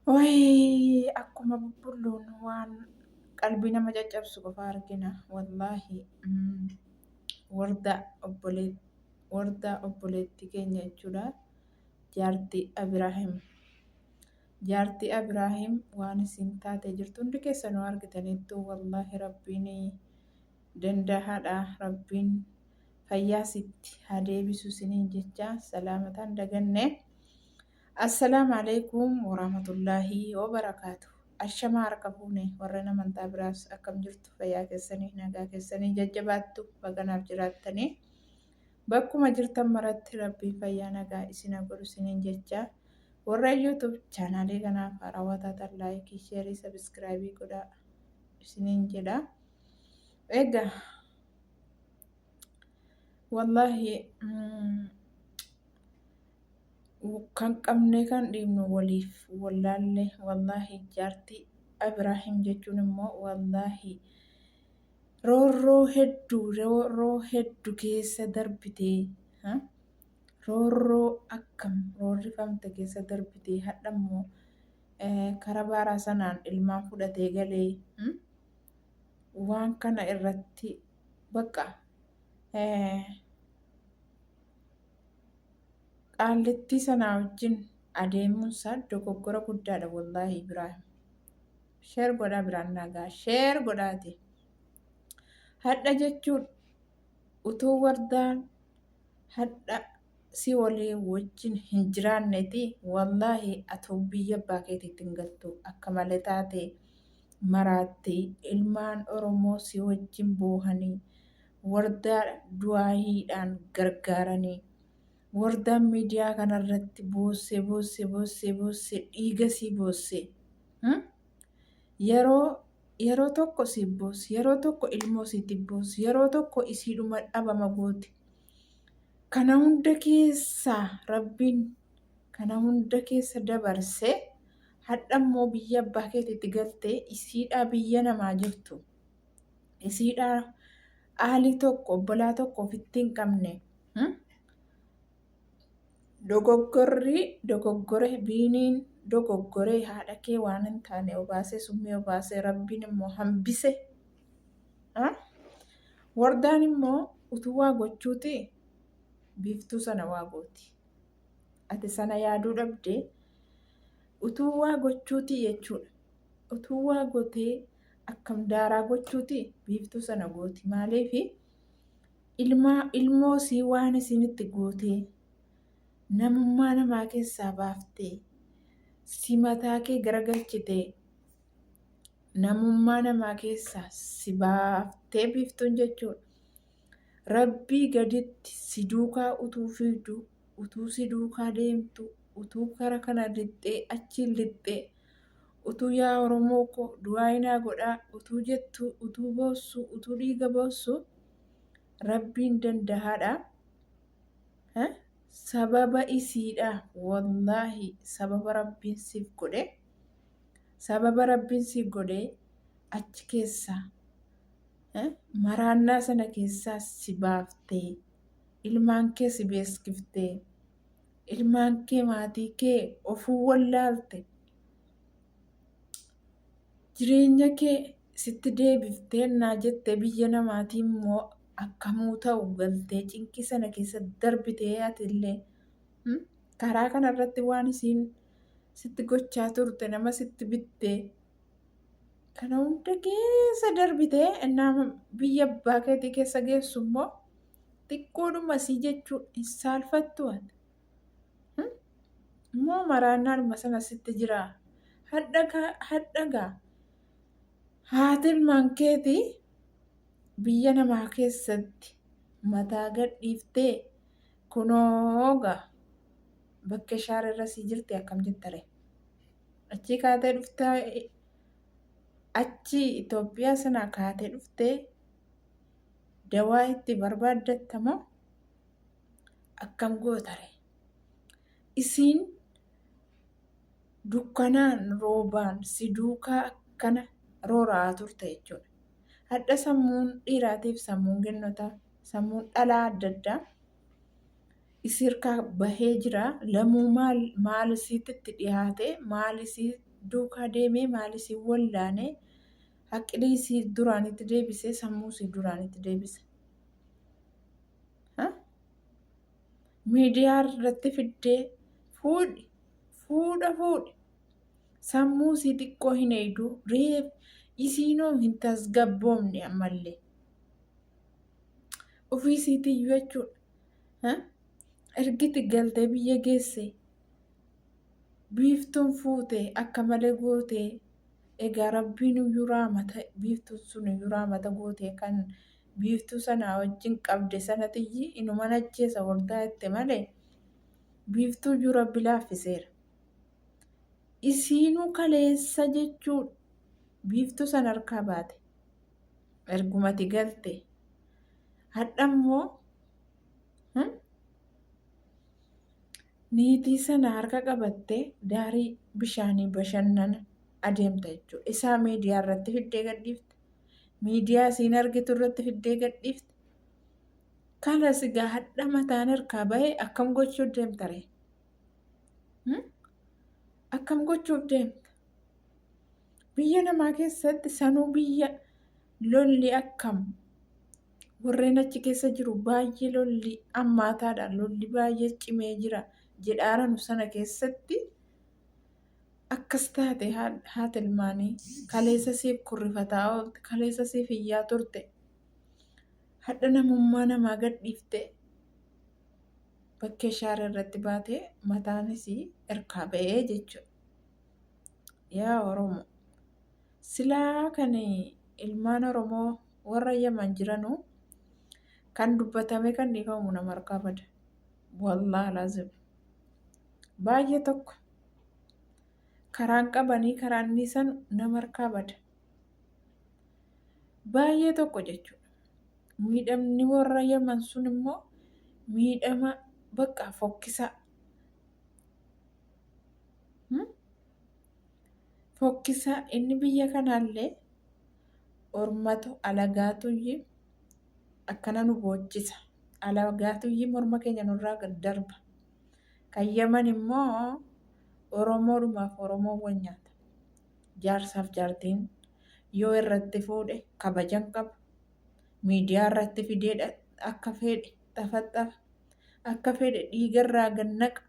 Wayii akkuma bubbulluun waan qalbii nama caccabsu qofa argina. Wallaahi warda obboleettii keenya jechuudha. Jaartii Abiraahim. Jaartii Abiraahim waan isin taatee jirtu hundi keessanuu argitaniittu wallaahi rabbiin danda'aadha. Rabbiin fayyaa sitti haa deebisu isiniin jecha salaamataan daganne. Assalaamu alaikum warahmatullaahi wabarakaatu. Ashamaa harka fuune warreen amantaa biraas akkam jirtu fayyaa keessanii nagaa keessanii jajjabaattu baganaaf jiraattanii bakkuma jirtan maratti rabbii fayyaa nagaa isin godhu isiniin jecha warra YouTube chaanaalii kanaaf haarawaa taatan laayikii sheerii sabiskiraayibii godhaa isiniin jedha. Egaa wallaahi kan qabne kan dhiibnu waliif wallaalle wallaahi jaartii Abiraahim jechuun immoo wallaahi roorroo hedduu keessa darbitee roorroo akkam roorrifamte keessa darbitee hadha immoo karaa baaraa sanaan ilmaan fudhatee galee waan kana irratti bakka qaallittii sanaa wajjin adeemuunsaa dogoggora guddaadha wallaahi Ibraahim. Sheer godhaa biraan nagaa sheer godhaati. Hadha jechuun utuu wardaan hadha si walii wajjin hin jiraanneeti wallaahi atuu biyya abbaa keetiitti hin galtu akka malee taate maraattee ilmaan Oromoo si wajjin boohanii wardaa du'aayiidhaan gargaaranii wardaan miidiyaa kanarratti boossee dhiiga si boosse yeroo tokko si boossi yeroo tokko ilmoo sitti boossi yeroo tokko isiidhuma dhabama gooti. Kana hunda keessa rabbiin kana hunda keessa dabarsee hadha immoo biyya abbaa keetiitti galtee isiidhaa biyya namaa jirtu isiidhaa aalii tokko obbolaa tokko ofitti hin qabne dogoggore biiniin dogoggoree haadha kee waan hin taane obaasee summii obaasee rabbiin immoo hambise. Wardaan immoo utuu waa gochuuti biiftuu sana waa gooti. Ati sana yaaduu dhabdee utuu waa gochuuti jechuudha. Utuu waa gotee akkam daaraa gochuuti biiftuu sana gooti. Maaliif ilmoo sii waan isinitti gootee namummaa namaa keessaa baaftee si mataa kee garagalchitee namummaa namaa keessaa si baaftee biiftuun jechuudha. Rabbii gaditti si duukaa utuu fiigdu utuu si duukaa deemtu utuu kara kana lixxee achiin lixxee utuu yaa Oromoo koo du'aayinaa godhaa utuu jettu utuu boossu utuu dhiiga boossu rabbiin danda'aadha. Sababa isiidha wallaahi sababa rabbiin siif godhe achi keessaa maraannaa sana keessaa si baaftee ilmaan kee si beeskiftee ilmaan kee maatii kee ofuu wallaalte jireenya kee sitti deebiftee naa jettee biyya namaatii immoo akkamuu ta'u galtee cinqii sana keessa darbitee atillee karaa kanarratti waan isiin sitti gochaa turte nama sitti bittee kana hunda keessa darbitee nama biyya abbaa keetii keessa geessu immoo xiqqoodhuma sii jechuun hin saalfattu ati. Immoo maraannaadhuma sana sitti jira. Hadhagaa haati ilmaan keetii biyya namaa keessatti mataa gadhiiftee kunoogaa bakka shaararra sii jirti akkam jettare. Achi kaatee dhuftee achi Itoophiyaa sana kaatee dhuftee dawaa itti barbaaddattamoo akkam gootare. Isiin dukkanaan roobaan si duukaa akkana rooraa turte jechuudha. Hadha sammuun dhiiraatiif sammuun kennotaa sammuun dhalaa adda addaa isirkaa bahee jira. Lamuu maal isiitti dhiyaate maal isii duukaa deemee maalis wallaane haqqilee isii duraanitti deebisee sammuu isii duraanitti deebise. Miidiyaa irratti fiddee fuudhi sammuu isii xiqqoo hin eegdu reef isiinoo hin tasgabboomne ammallee ofii isiitiyyuu jechuudha. Ergiti galtee biyya geesse biiftuun fuute akka malee gootee egaa rabbiin iyyuu raamata biiftuun sun iyyuu raamata gootee kan biiftuu sanaa wajjin qabde sanatiyyi inuman ajjeesa waldaa itti malee biiftuu iyyuu rabbi laaffiseera. Isiinuu kaleessa jechuudha biiftuu sana harkaa baate ergumati galte hadhammoo niitii sana harka qabattee daarii bishaanii bashannana adeemta jechuudha. Isaa miidiyaa irratti fiddee gadhiifte. Miidiyaa isiin argitu irratti fiddee gadhiifte. Kanas egaa hadha mataan harkaa bahee akkam gochuuf deemta ree? Akkam gochuuf deemta? Biyya namaa keessatti sanuu biyya lolli akkam warreen achi keessa jiru baay'ee lolli ammaataadha. Lolli baay'ee cimee jira jedhaaranu sana keessatti akkas taate haati ilmaanii kaleessa siif kurrifataa oolte kaleessa siif iyyaa turte hadha namummaa namaa gadhiifte bakkee shaara irratti baatee mataanis harkaa ba'ee jechuudha. Yaa Oromoo silaa kan ilmaan Oromoo warra Yaman jiranuu kan dubbatame kan dhiifamu nama harkaa bada. Wallaahi laazim baay'ee tokko karaan qabanii karaan niisan nama harkaa bada. Baay'ee tokko jechuudha. Miidhamni warra Yaman sun immoo miidhama bakka fokkisaa. Fokkisaa inni biyya kanaallee ormatu alagaatuyyi akkana nu boochisa. Alagaatuyyi morma keenya nurraa gad darba. Kan Yaman immoo Oromoodhumaaf Oromoowwan nyaata. Jaarsaaf jaartiin yoo irratti fuudhe kabajan qaba. Miidiyaa irratti fidee akka fedhe tafaxafa. Akka fedhe dhiigarraa gannaqa.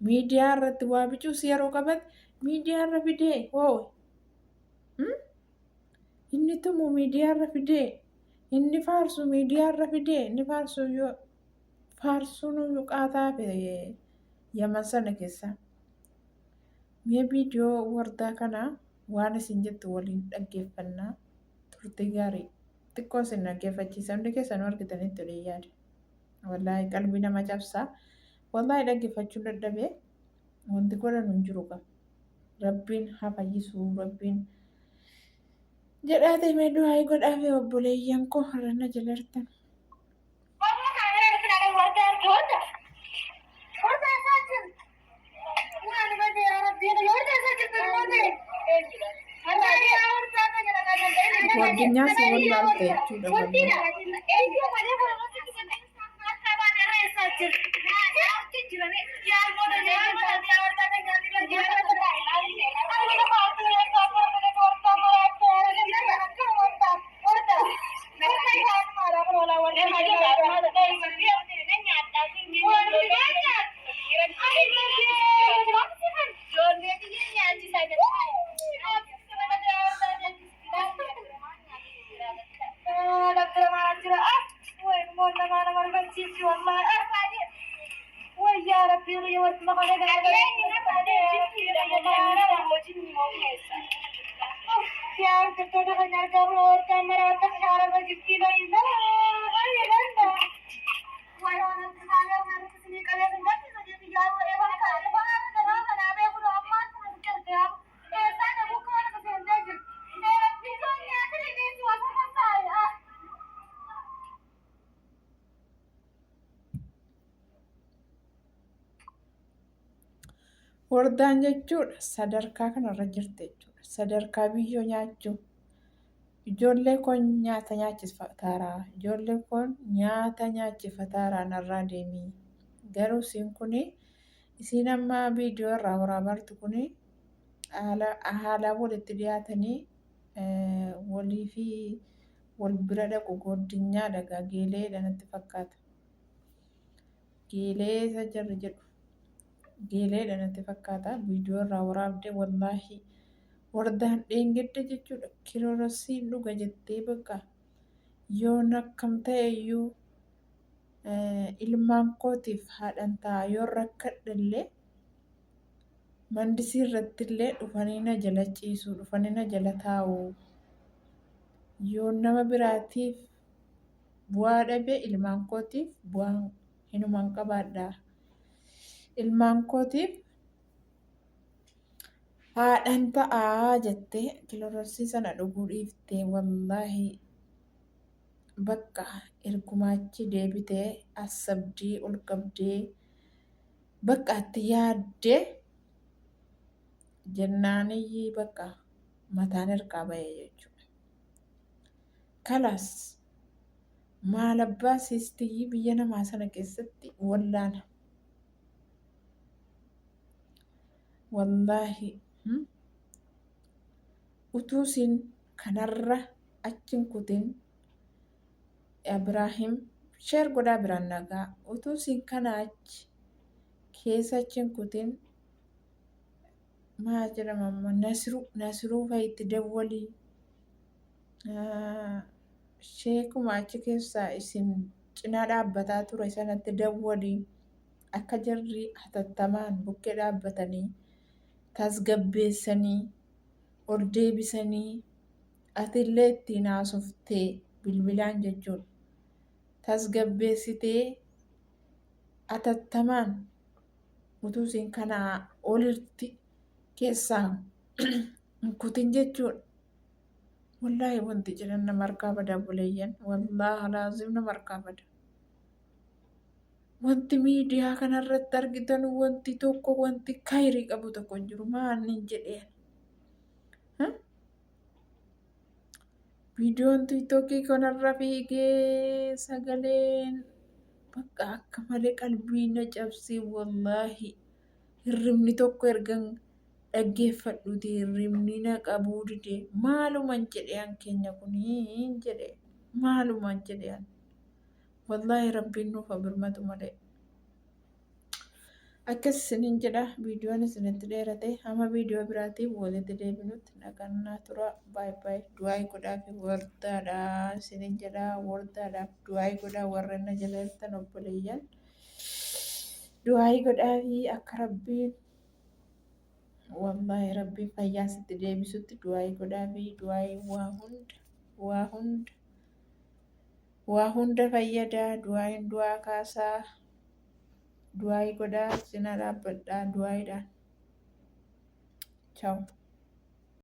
Miidiyaa irratti waa bicuus yeroo qabate miidiyaa irra fidee hoo inni tumu miidiyaa irra fidee inni faarsu miidiyaa irra fidee inni faarsuun iyyuu qaataa Yaman sana keessa. Mee viidiyoo wardaa kanaa waan isin jettu waliin dhaggeeffannaa turtii gaarii xiqqoo isin dhaggeeffachiisa hundi keessanuu argitanitti tolee yaada. Wallaahi qalbii nama cabsaa. Wallaahi dhaggeeffachuun dadhabee wanti godhanu hin jiru qaba. Rabbiin haa fayyisuu rabbiin jedhaa ta'e du'aa godhaafee obboleeyyan koo har'ana jala hirtan. Addunyaa si wallaalte jechuudha Wardaan jechuudha sadarkaa kanarra jirti jechuudha. Sadarkaa biyyoo nyaachuu. Ijoollee kun nyaata nyaachifataaraa. Ijoollee kun nyaata nyaachifataaraa narraa deemii. Garuu isiin kun isiin amma viidiyoo irraa waraabartu kun haalaan walitti dhiyaatanii walii fi wal bira dhaqu gooddinyaadha geeleedha natti fakkaata. Geelee isa jarri jedhu geeleedha natti fakkaata. Viidiyoo irraa waraabdee wallaahi wardaan dheengedde jechuudha. Kiloorasiin dhuga jettee bakka yoon akkam ta'e iyyuu ilmaan kootiif haadhan ta'a yoo rakkadhallee mandisii irrattillee dhufanii na jala ciisu dhufanii na jala taa'u. Yoo nama biraatiif bu'aa dhabe ilmaan kootiif bu'aa hinumaan qabaadha. Ilmaan kootiif haadhan ta'aa jettee kiloorasii sana dhuguu dhiiftee wallaahi bakka ergumaachi deebitee asabdii ol qabdee bakka itti yaaddee jennaaniyyi bakka mataan harkaa ba'ee jechuudha. Kalaas maal abbaa siistiyyi biyya namaa sana keessatti wallaana. Wallaahi utuu isin kanarra achin kutin Ibraahim sheer godhaa biraan nagaa utuu isin kana achi keessa achin kutin maal jedhama amma Nasiruu fa'itti dawwalii sheekuma achi keessaa isin cinaa dhaabbataa ture sanatti dawwalii akka jarri hatattamaan bukkee dhaabbatanii tasgabbeessanii ol deebisanii atillee ittiin haasoftee bilbilaan jechuudha. Tasgabbeessitee hatattamaan utuu isin kanaa olitti keessaa hin kutin jechuudha. Wallaahi wanti jedhan nama harkaa bada buleeyyan wallaahi laazim nama harkaa bada. Wanti miidiyaa kanarratti argitan wanti tokko wanti kayrii qabu tokko hin jiru maannin jedheen. Viidiyoon tiiktookii kanarra fiigee sagaleen bakka akka malee qalbii na cabsee wallaahi hirribni tokko ergan dhaggeeffadhuuti hirribni na qabuu dide maaluman jedheen keenya kuniin jedhe maaluman jedheen wallaahi rabbiin nuuf birmatu malee. Akkas isiniin jedha viidiyoon isinitti dheerate hamma viidiyoo biraatiif walitti deebinutti nagannaa tura baay'ee du'aayi godhaa fi wardaadha isiniin jedha wardaadhaaf du'aayi godhaa warreen na jala jirtan obboleeyyan du'aayi godhaa fi akka rabbiin wallaahi rabbiin fayyaa sitti deebisutti du'aayi godhaa fi du'aayi waa hunda fayyada du'aayin du'aa kaasaa. Du'aayi godhaa cinaa dhaabbadhaa du'aayiidhaan. Ciao.